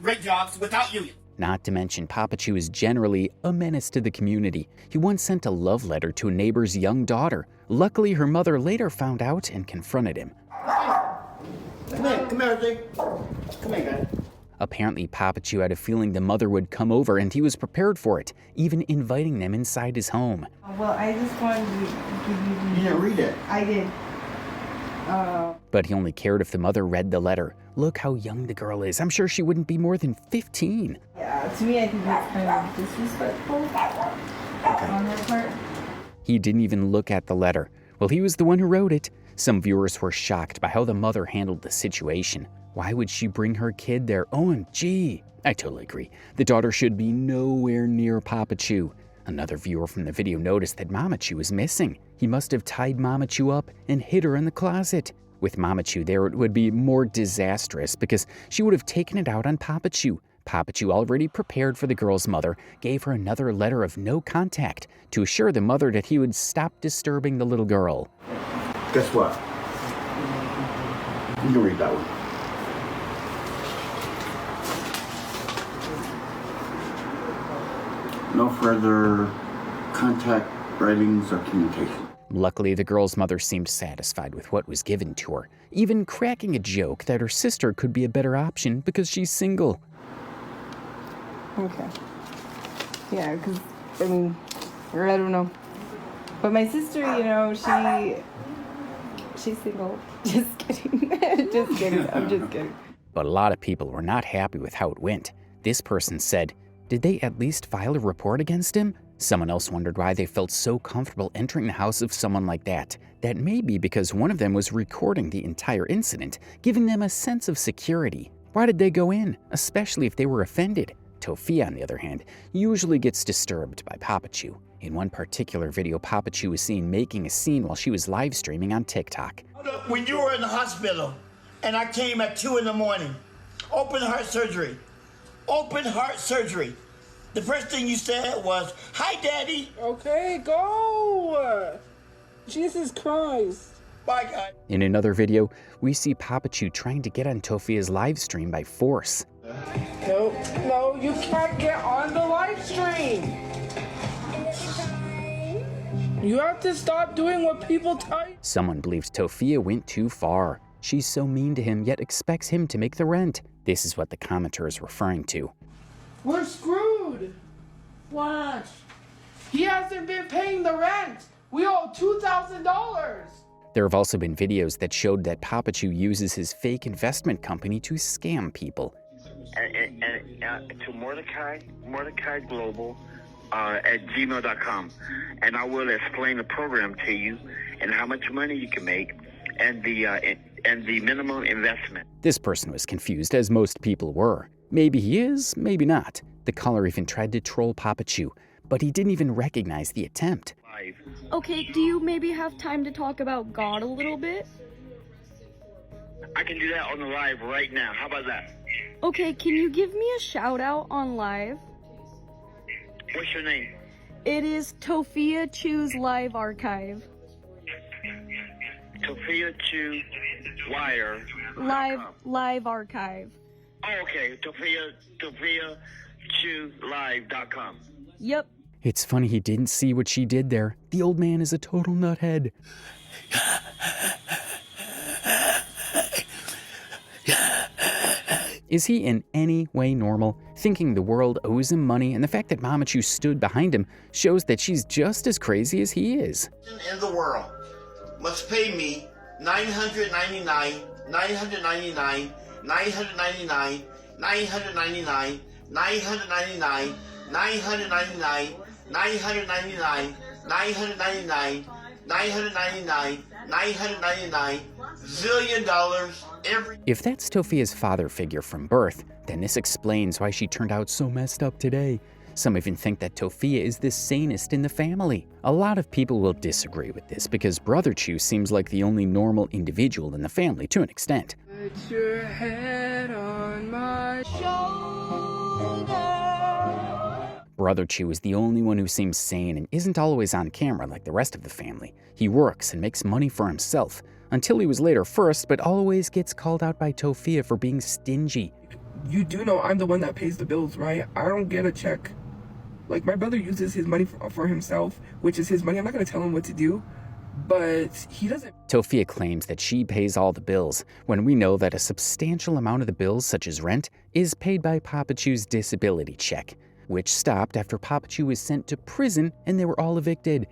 great jobs without union. Not to mention, Papachu is generally a menace to the community. He once sent a love letter to a neighbor's young daughter. Luckily, her mother later found out and confronted him. Come here, guys. Apparently, Papachu had a feeling the mother would come over and he was prepared for it, even inviting them inside his home. Well, I just wanted to give you... You didn't read it. I did. But he only cared if the mother read the letter. Look how young the girl is. I'm sure she wouldn't be more than 15. Yeah, to me, I think that's kind of disrespectful on her part. He didn't even look at the letter. Well, he was the one who wrote it. Some viewers were shocked by how the mother handled the situation. Why would she bring her kid there? OMG. I totally agree. The daughter should be nowhere near Papachu. Another viewer from the video noticed that Mamachu was missing. He must have tied Mamachu up and hid her in the closet. With Mamachu there, it would be more disastrous because she would have taken it out on Papachu. Papachu, already prepared for the girl's mother, gave her another letter of no contact to assure the mother that he would stop disturbing the little girl. Guess what? You can read that one. No further contact, writings, or communication. Luckily, the girl's mother seemed satisfied with what was given to her, even cracking a joke that her sister could be a better option because she's single. Okay. Yeah, because, I mean, or I don't know. But my sister, you know, she's single. Just kidding. Just kidding. I'm just kidding. But a lot of people were not happy with how it went. This person said, did they at least file a report against him? Someone else wondered why they felt so comfortable entering the house of someone like that. That may be because one of them was recording the entire incident, giving them a sense of security. Why did they go in, especially if they were offended? Tophia, on the other hand, usually gets disturbed by Papachu. In one particular video, Papachu was seen making a scene while she was live streaming on TikTok. When you were in the hospital, and I came at 2 in the morning, open heart surgery. Open heart surgery. The first thing you said was, "Hi, Daddy." Okay, go. Jesus Christ. Bye, guys. In another video, we see Papachu trying to get on Tophia's live stream by force. No, you can't get on the live stream. You have to stop doing what people tell you. Someone believes Tophia went too far. She's so mean to him, yet expects him to make the rent. This is what the commenter is referring to. We're screwed. What? He hasn't been paying the rent. We owe $2,000. There have also been videos that showed that Tophiachu uses his fake investment company to scam people. And to Mordecai Global at gmail.com, and I will explain the program to you and how much money you can make and the minimum investment. This person was confused, as most people were. Maybe he is, maybe not. The caller even tried to troll Tophiachu, but he didn't even recognize the attempt. Okay, do you maybe have time to talk about God a little bit? I can do that on the live right now. How about that? Okay, can you give me a shout out on live? What's your name? It is Tophiachu's live archive. Tophiachu Wire. Live archive. Oh, okay. Tophiachulive.com. Yep. It's funny he didn't see what she did there. The old man is a total nuthead. Is he in any way normal? Thinking the world owes him money, and the fact that Tophiachu stood behind him shows that she's just as crazy as he is. In the world must pay me $999, $999, $999, $999, $999, $999, $999, $999, $999, $999, zillion dollars every. If that's Tophia's father figure from birth, then this explains why she turned out so messed up today. Some even think that Tophia is the sanest in the family. A lot of people will disagree with this because Brother Chu seems like the only normal individual in the family to an extent. Put your head on my shoulder. Brother Chu is the only one who seems sane and isn't always on camera like the rest of the family. He works and makes money for himself, until he was later first, but always gets called out by Tophia for being stingy. You do know I'm the one that pays the bills, right? I don't get a check. Like, my brother uses his money for himself, which is his money. I'm not going to tell him what to do, but he doesn't. Tophia claims that she pays all the bills, when we know that a substantial amount of the bills, such as rent, is paid by Tophiachu's disability check, which stopped after Tophiachu was sent to prison and they were all evicted.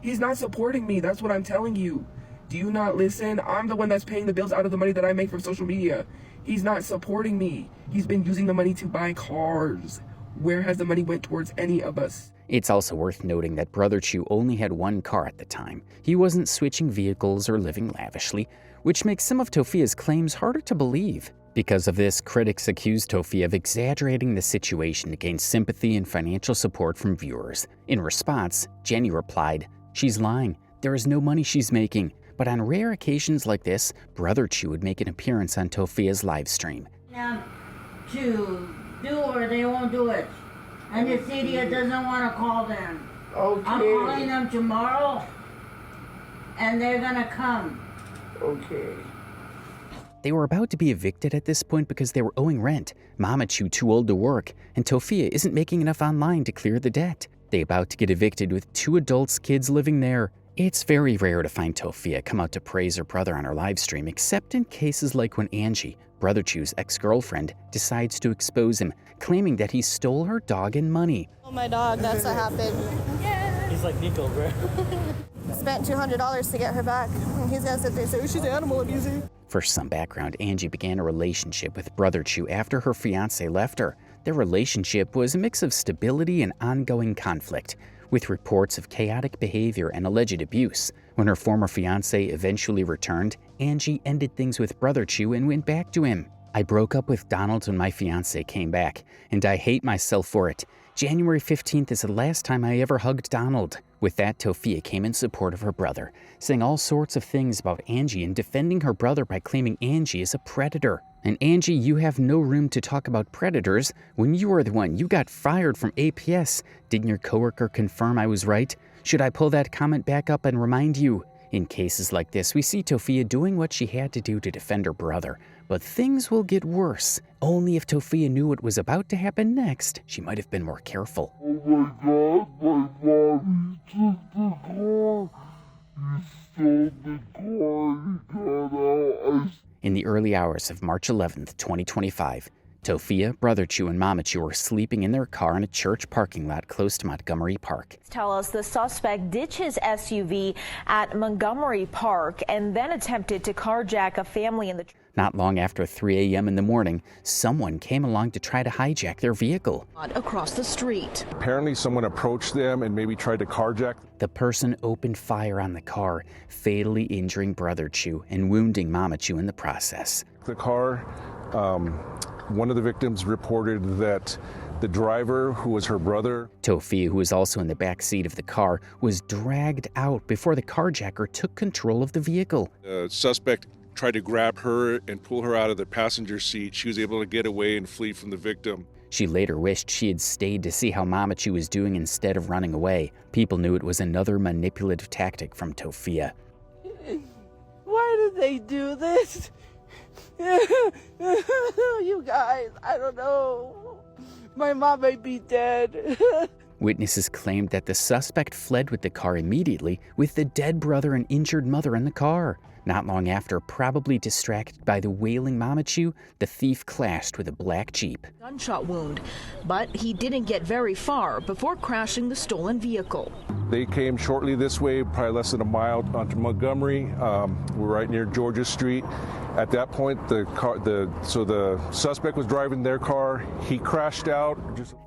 He's not supporting me. That's what I'm telling you. Do you not listen? I'm the one that's paying the bills out of the money that I make from social media. He's not supporting me. He's been using the money to buy cars. Where has the money went towards any of us? It's also worth noting that Brother Chu only had one car at the time. He wasn't switching vehicles or living lavishly, which makes some of Tophia's claims harder to believe. Because of this, critics accuse Tophia of exaggerating the situation to gain sympathy and financial support from viewers. In response, Jenny replied, "She's lying. There is no money she's making." But on rare occasions like this, Brother Chu would make an appearance on Tophia's live stream. Now, to do or they won't do it. And this idiot doesn't want to call them. Okay. I'm calling them tomorrow, and they're gonna come. Okay. They were about to be evicted at this point because they were owing rent, Mama Chu too old to work, and Tophia isn't making enough online to clear the debt. They about to get evicted with 2 adults' kids living there. It's very rare to find Tophia come out to praise her brother on her live stream, except in cases like when Angie, Brother Chu's ex-girlfriend, decides to expose him, claiming that he stole her dog and money. Oh, my dog, that's what happened. Yeah. He's like Nico, bro. Spent $200 to get her back. He's gonna sit there and say, oh, she's animal abusing. For some background, Angie began a relationship with Brother Chu after her fiancé left her. Their relationship was a mix of stability and ongoing conflict, with reports of chaotic behavior and alleged abuse. When her former fiancé eventually returned, Angie ended things with Brother Chu and went back to him. "I broke up with Donald when my fiancé came back, and I hate myself for it. January 15th is the last time I ever hugged Donald." With that, Tophia came in support of her brother, saying all sorts of things about Angie and defending her brother by claiming Angie is a predator. And Angie, you have no room to talk about predators when you are the one you got fired from APS. Didn't your coworker confirm I was right? Should I pull that comment back up and remind you? In cases like this, we see Tophia doing what she had to do to defend her brother. But things will get worse. Only if Tophia knew what was about to happen next, she might have been more careful. Oh my God, my mom, he took the car. He stole the car, he got out. In the early hours of March 11th, 2025, Tophia, Brotherchu, and Mamachu were sleeping in their car in a church parking lot close to Montgomery Park. Tell us the suspect ditched his SUV at Montgomery Park and then attempted to carjack a family in the... Not long after 3 a.m. in the morning, someone came along to try to hijack their vehicle. Across the street. Apparently someone approached them and maybe tried to carjack. The person opened fire on the car, fatally injuring Brotherchu and wounding Mamachu in the process. The car, one of the victims reported that the driver, who was her brother, Tophia, who was also in the back seat of the car, was dragged out before the carjacker took control of the vehicle. The suspect tried to grab her and pull her out of the passenger seat. She was able to get away and flee from the victim. She later wished she had stayed to see how Mamachu was doing instead of running away. People knew it was another manipulative tactic from Tophia. Why did they do this? You guys, I don't know. My mom may be dead. Witnesses claimed that the suspect fled with the car immediately, with the dead brother and injured mother in the car. Not long after, probably distracted by the wailing Mamachu, the thief clashed with a black Jeep. Gunshot wound, but he didn't get very far before crashing the stolen vehicle. They came shortly this way, probably less than a mile onto Montgomery. We're right near Georgia Street. At that point, the suspect was driving their car. He crashed out.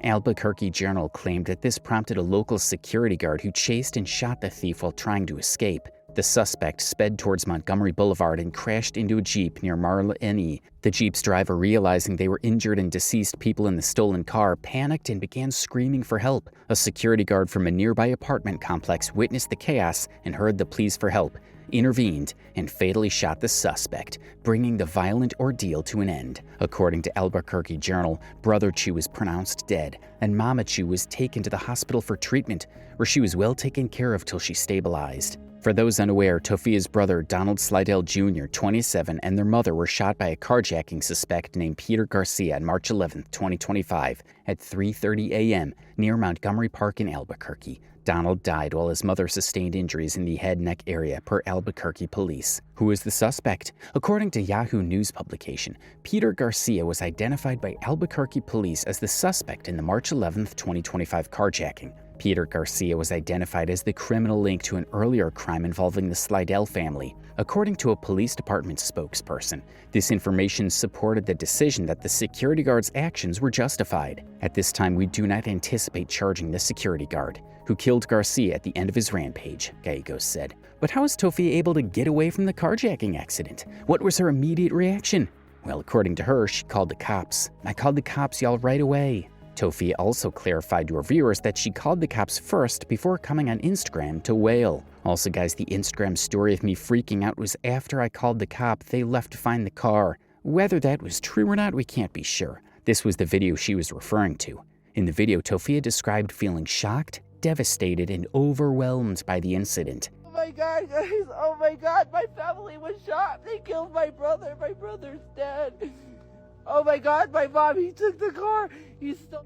Albuquerque Journal claimed that this prompted a local security guard who chased and shot the thief while trying to escape. The suspect sped towards Montgomery Boulevard and crashed into a Jeep near Marla N.E. The Jeep's driver, realizing they were injured and deceased people in the stolen car, panicked and began screaming for help. A security guard from a nearby apartment complex witnessed the chaos and heard the pleas for help, intervened, and fatally shot the suspect, bringing the violent ordeal to an end. According to Albuquerque Journal, Brotherchu was pronounced dead, and Mamachu was taken to the hospital for treatment, where she was well taken care of till she stabilized. For those unaware, Tophia's brother, Donald Slidell Jr., 27, and their mother were shot by a carjacking suspect named Peter Garcia on March 11, 2025, at 3:30 a.m. near Montgomery Park in Albuquerque. Donald died while his mother sustained injuries in the head-neck area, per Albuquerque police. Who is the suspect? According to Yahoo News publication, Peter Garcia was identified by Albuquerque police as the suspect in the March 11, 2025 carjacking. Peter Garcia was identified as the criminal link to an earlier crime involving the Slidell family. According to a police department spokesperson, this information supported the decision that the security guard's actions were justified. At this time, we do not anticipate charging the security guard, who killed Garcia at the end of his rampage, Gallegos said. But how was Tophia able to get away from the carjacking accident? What was her immediate reaction? Well, according to her, she called the cops. I called the cops, y'all, right away. Tophia also clarified to her viewers that she called the cops first before coming on Instagram to wail. Also, guys, the Instagram story of me freaking out was after I called the cop. They left to find the car. Whether that was true or not, we can't be sure. This was the video she was referring to. In the video, Tophia described feeling shocked, devastated, and overwhelmed by the incident. Oh my God, guys, oh my God, my family was shot. They killed my brother. My brother's dead. Oh my God, my mom, he took the car.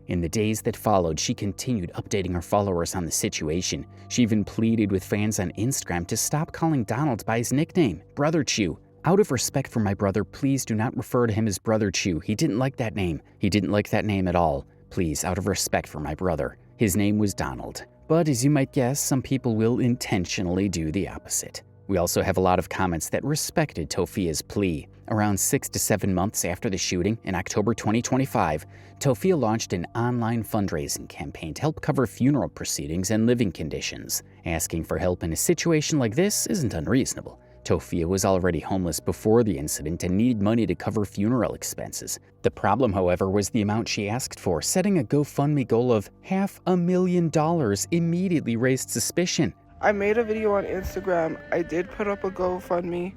In the days that followed, she continued updating her followers on the situation. She even pleaded with fans on Instagram to stop calling Donald by his nickname, Brotherchu. Out of respect for my brother, please do not refer to him as Brotherchu. He didn't like that name. He didn't like that name at all. Please, out of respect for my brother. His name was Donald. But as you might guess, some people will intentionally do the opposite. We also have a lot of comments that respected Tophia's plea. Around 6 to 7 months after the shooting, in October 2025, Tophia launched an online fundraising campaign to help cover funeral proceedings and living conditions. Asking for help in a situation like this isn't unreasonable. Tophia was already homeless before the incident and needed money to cover funeral expenses. The problem, however, was the amount she asked for. Setting a GoFundMe goal of $500,000 immediately raised suspicion. I made a video on Instagram. I did put up a GoFundMe.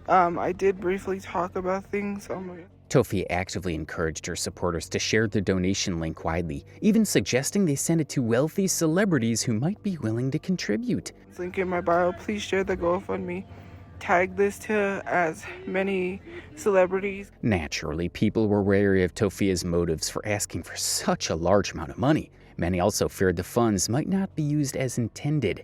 I did briefly talk about things. Tophia actively encouraged her supporters to share the donation link widely, even suggesting they send it to wealthy celebrities who might be willing to contribute. Link in my bio. Please share the GoFundMe. Tag this to as many celebrities. Naturally, people were wary of Tophia's motives for asking for such a large amount of money. Many also feared the funds might not be used as intended.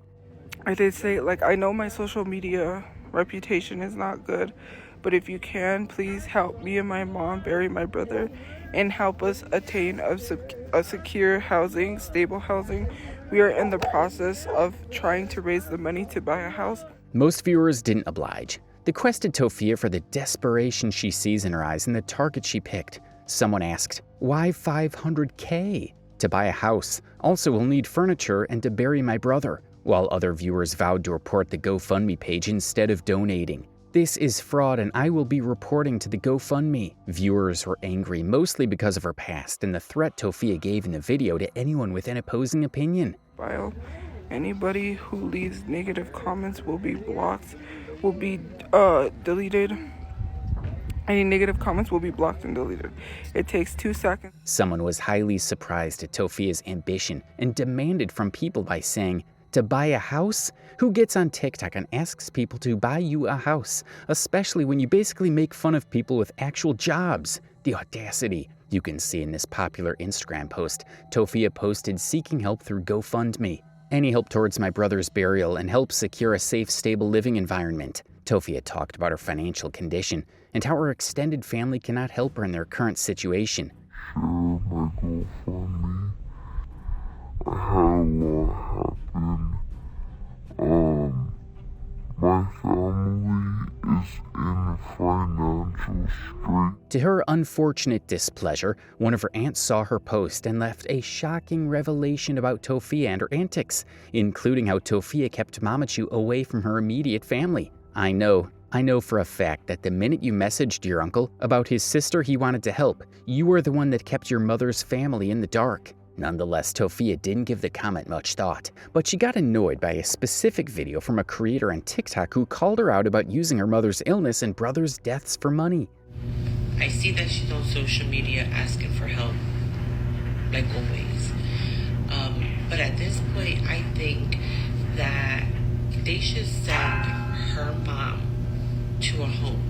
I did say, I know my social media reputation is not good, but if you can, please help me and my mom bury my brother and help us attain a secure housing, stable housing. We are in the process of trying to raise the money to buy a house. Most viewers didn't oblige. They quested Tophia for the desperation she sees in her eyes and the target she picked. Someone asked, why $500K? To buy a house. Also, we'll need furniture and to bury my brother. While other viewers vowed to report the GoFundMe page instead of donating. This is fraud and I will be reporting to the GoFundMe. Viewers were angry, mostly because of her past and the threat Tophia gave in the video to anyone with an opposing opinion. Anybody who leaves negative comments will be blocked, will be deleted. Any negative comments will be blocked and deleted. It takes 2 seconds. Someone was highly surprised at Tophia's ambition and demanded from people by saying, to buy a house? Who gets on TikTok and asks people to buy you a house, especially when you basically make fun of people with actual jobs? The audacity. You can see in this popular Instagram post, Tophia posted seeking help through GoFundMe. Any help towards my brother's burial and help secure a safe, stable living environment. Tophia talked about her financial condition and how her extended family cannot help her in their current situation. Share my GoFundMe. I had a lot happen. My family is in financial strait. To her unfortunate displeasure, one of her aunts saw her post and left a shocking revelation about Tophia and her antics, including how Tophia kept Mamachu away from her immediate family. I know for a fact that the minute you messaged your uncle about his sister he wanted to help, you were the one that kept your mother's family in the dark. Nonetheless, Tophia didn't give the comment much thought, but she got annoyed by a specific video from a creator on TikTok who called her out about using her mother's illness and brother's deaths for money. I see that she's on social media asking for help, like always. But at this point, I think that they should send her mom to a home.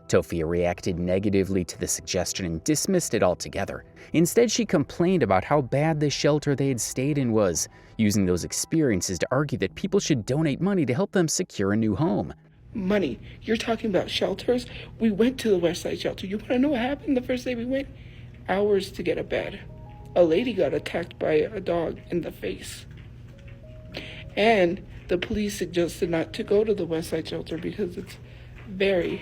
Tophia reacted negatively to the suggestion and dismissed it altogether. Instead, she complained about how bad the shelter they had stayed in was, using those experiences to argue that people should donate money to help them secure a new home. Money? You're talking about shelters? We went to the West Side shelter. You want to know what happened the first day we went? Hours to get a bed. A lady got attacked by a dog in the face. And the police suggested not to go to the West Side shelter because it's very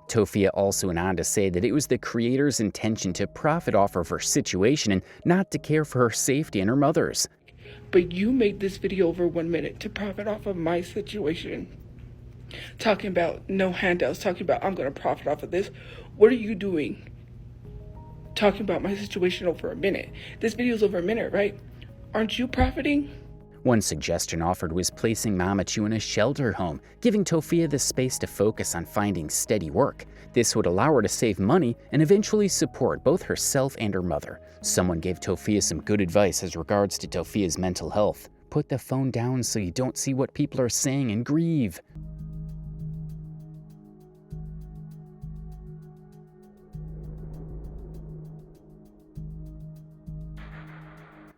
Tophia also went on to say that it was the creator's intention to profit off of her situation and not to care for her safety and her mother's. But you made this video over 1 minute to profit off of my situation. Talking about no handouts, talking about I'm going to profit off of this. What are you doing? Talking about my situation over a minute. This video's over a minute, right? Aren't you profiting? One suggestion offered was placing Mamachu in a shelter home, giving Tophia the space to focus on finding steady work. This would allow her to save money and eventually support both herself and her mother. Someone gave Tophia some good advice as regards to Tophia's mental health. Put the phone down so you don't see what people are saying and grieve.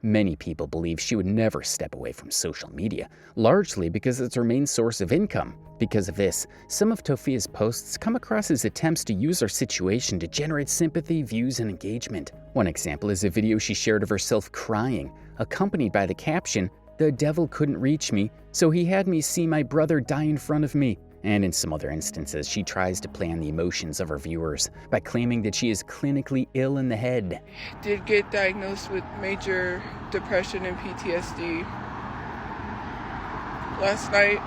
Many people believe she would never step away from social media, largely because it's her main source of income. Because of this, some of Tophia's posts come across as attempts to use her situation to generate sympathy, views, and engagement. One example is a video she shared of herself crying, accompanied by the caption, "The devil couldn't reach me, so he had me see my brother die in front of me." And in some other instances, she tries to play on the emotions of her viewers by claiming that she is clinically ill in the head. Did get diagnosed with major depression and PTSD. Last night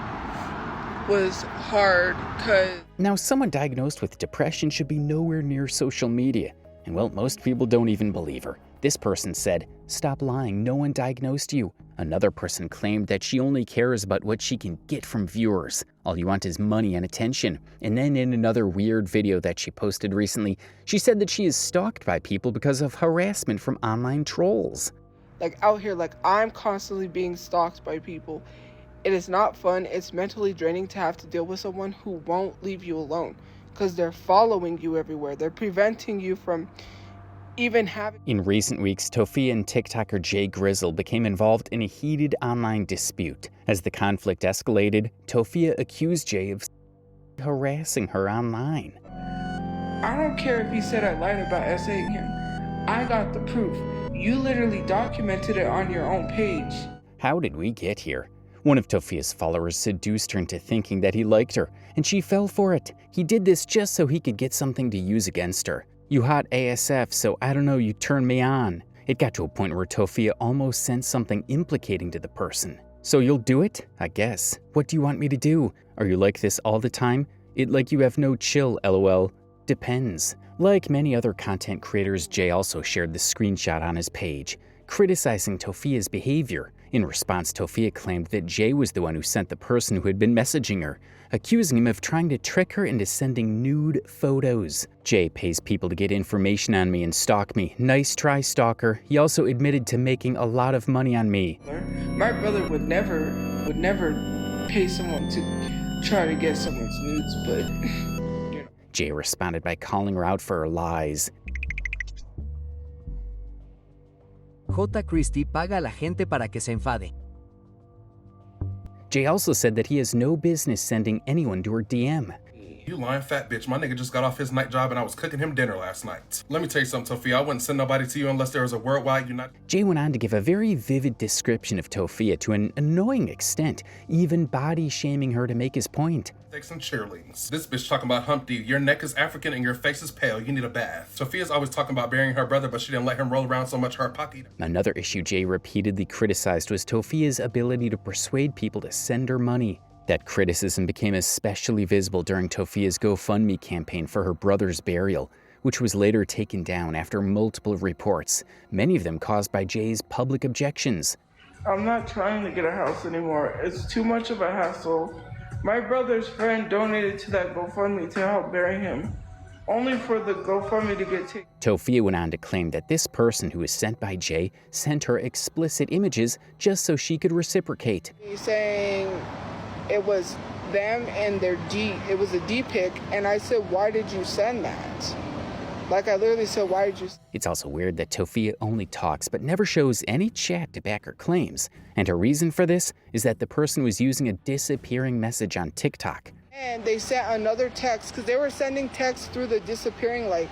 was hard because... Now, someone diagnosed with depression should be nowhere near social media. And well, most people don't even believe her. This person said, "Stop lying, no one diagnosed you." Another person claimed that she only cares about what she can get from viewers. All you want is money and attention. And then in another weird video that she posted recently, she said that she is stalked by people because of harassment from online trolls. Like out here, like I'm constantly being stalked by people. It is not fun. It's mentally draining to have to deal with someone who won't leave you alone because they're following you everywhere. They're preventing you from even having... In recent weeks, Tophia and TikToker Jay Grizzle became involved in a heated online dispute. As the conflict escalated, Tophia accused Jay of harassing her online. I don't care if he said I lied about SAing him. I got the proof. You literally documented it on your own page. How did we get here? One of Tophia's followers seduced her into thinking that he liked her, and she fell for it. He did this just so he could get something to use against her. You hot ASF, so I don't know, you turned me on. It got to a point where Tophia almost sent something implicating to the person. So you'll do it? I guess. What do you want me to do? Are you like this all the time? It like you have no chill, lol. Depends. Like many other content creators, Jay also shared the screenshot on his page, criticizing Tophia's behavior. In response, Tophia claimed that Jay was the one who sent the person who had been messaging her, accusing him of trying to trick her into sending nude photos. Jay pays people to get information on me and stalk me. Nice try, stalker. He also admitted to making a lot of money on me. My brother would never pay someone to try to get someone's nudes, but... Jay responded by calling her out for her lies. J. Christie paga a la gente para que se enfade. Jay also said that he has no business sending anyone to her DM. You lying fat bitch. My nigga just got off his night job and I was cooking him dinner last night. Let me tell you something, Tophia. I wouldn't send nobody to you unless there was a worldwide united... Jay went on to give a very vivid description of Tophia to an annoying extent, even body shaming her to make his point. Steaks and cheerleadings. This bitch talking about Humpty. Your neck is African and your face is pale. You need a bath. Tophia's always talking about burying her brother, but she didn't let him roll around so much her pocket. Another issue Jay repeatedly criticized was Tophia's ability to persuade people to send her money. That criticism became especially visible during Tophia's GoFundMe campaign for her brother's burial, which was later taken down after multiple reports, many of them caused by Jay's public objections. I'm not trying to get a house anymore. It's too much of a hassle. My brother's friend donated to that GoFundMe to help bury him, only for the GoFundMe to get taken. Tophia went on to claim that this person who was sent by Jay sent her explicit images just so she could reciprocate. He's saying it was them and their it was a D pic, and I said, why did you send that? Like, I literally said, why did you... It's also weird that Tophia only talks but never shows any chat to back her claims. And her reason for this is that the person was using a disappearing message on TikTok. And they sent another text, because they were sending texts through the disappearing, like,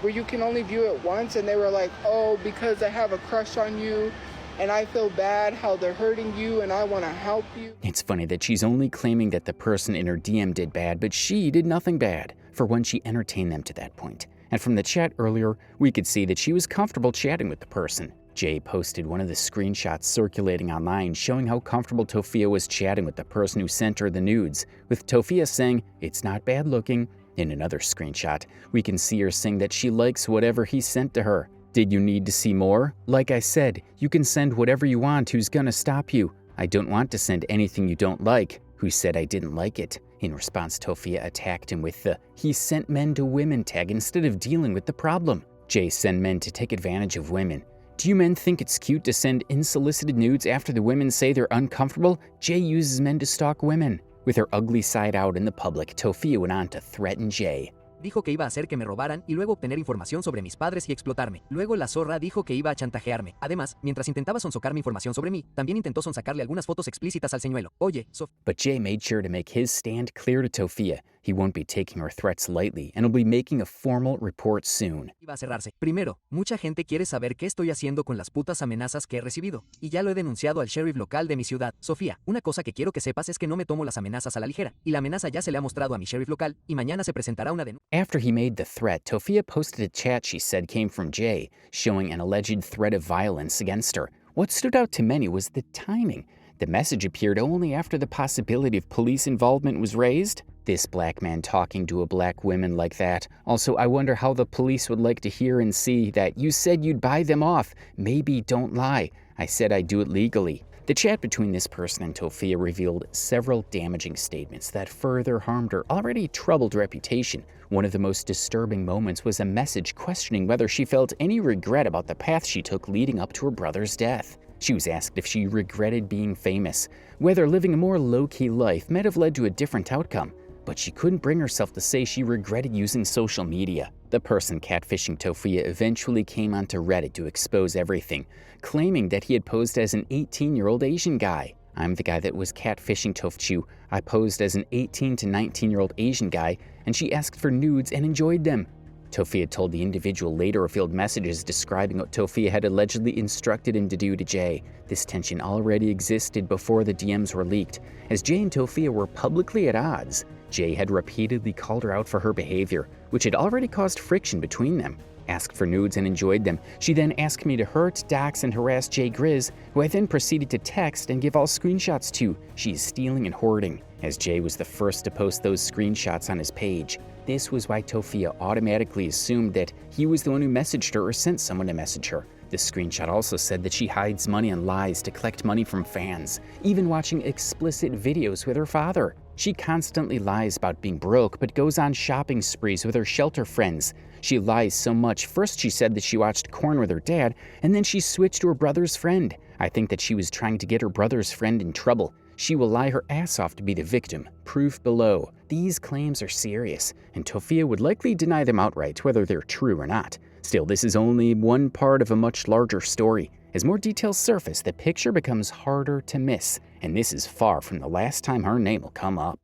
where you can only view it once, and they were like, oh, because I have a crush on you, and I feel bad how they're hurting you, and I want to help you. It's funny that she's only claiming that the person in her DM did bad, but she did nothing bad, for when she entertained them to that point. And from the chat earlier, we could see that she was comfortable chatting with the person. Jay posted one of the screenshots circulating online showing how comfortable Tophia was chatting with the person who sent her the nudes, with Tophia saying, "It's not bad looking." In another screenshot, we can see her saying that she likes whatever he sent to her. Did you need to see more? Like I said, you can send whatever you want. Who's gonna stop you? I don't want to send anything you don't like. Who said I didn't like it? In response, Tophia attacked him with the "he sent men to women" tag instead of dealing with the problem. Jay sent men to take advantage of women. Do you men think it's cute to send unsolicited nudes after the women say they're uncomfortable? Jay uses men to stalk women. With her ugly side out in the public, Tophia went on to threaten Jay. Dijo que iba a hacer que me robaran y luego obtener información sobre mis padres y explotarme. Luego la zorra dijo que iba a chantajearme. Además, mientras intentaba sonsacarme información sobre mí, también intentó sonsacarle algunas fotos explícitas al señuelo. Oye, But Jay made sure to make his stand clear to Tophia. He won't be taking her threats lightly and will be making a formal report soon. Iba a cerrarse. Primero, mucha gente quiere saber qué estoy haciendo con las putas amenazas que he recibido. Y ya lo he denunciado al sheriff local de mi ciudad. Sofía, una cosa que quiero que sepas es que no me tomo las amenazas a la ligera. Y la amenaza ya se le ha mostrado a mi sheriff local y mañana se presentará una denuncia. After he made the threat, Tophia posted a chat she said came from Jay, showing an alleged threat of violence against her. What stood out to many was the timing. The message appeared only after the possibility of police involvement was raised. This black man talking to a black woman like that. Also, I wonder how the police would like to hear and see that you said you'd buy them off. Maybe don't lie. I said I'd do it legally. The chat between this person and Tophia revealed several damaging statements that further harmed her already troubled reputation. One of the most disturbing moments was a message questioning whether she felt any regret about the path she took leading up to her brother's death. She was asked if she regretted being famous, whether living a more low-key life might have led to a different outcome, but she couldn't bring herself to say she regretted using social media. The person catfishing Tophia eventually came onto Reddit to expose everything, claiming that he had posed as an 18-year-old Asian guy. I'm the guy that was catfishing Tophiachu. I posed as an 18 to 19-year-old Asian guy, and she asked for nudes and enjoyed them. Tophia told the individual later revealed messages describing what Tophia had allegedly instructed him to do to Jay. This tension already existed before the DMs were leaked. As Jay and Tophia were publicly at odds, Jay had repeatedly called her out for her behavior, which had already caused friction between them. Asked for nudes and enjoyed them. She then asked me to hurt, dox, and harass Jay Grizz, who I then proceeded to text and give all screenshots to. She is stealing and hoarding, as Jay was the first to post those screenshots on his page. This was why Tophia automatically assumed that he was the one who messaged her or sent someone to message her. This screenshot also said that she hides money and lies to collect money from fans, even watching explicit videos with her father. She constantly lies about being broke, but goes on shopping sprees with her shelter friends. She lies so much. First she said that she watched Korn with her dad, and then she switched to her brother's friend. I think that she was trying to get her brother's friend in trouble. She will lie her ass off to be the victim. Proof below. These claims are serious, and Tophia would likely deny them outright, whether they're true or not. Still, this is only one part of a much larger story. As more details surface, the picture becomes harder to miss, and this is far from the last time her name will come up.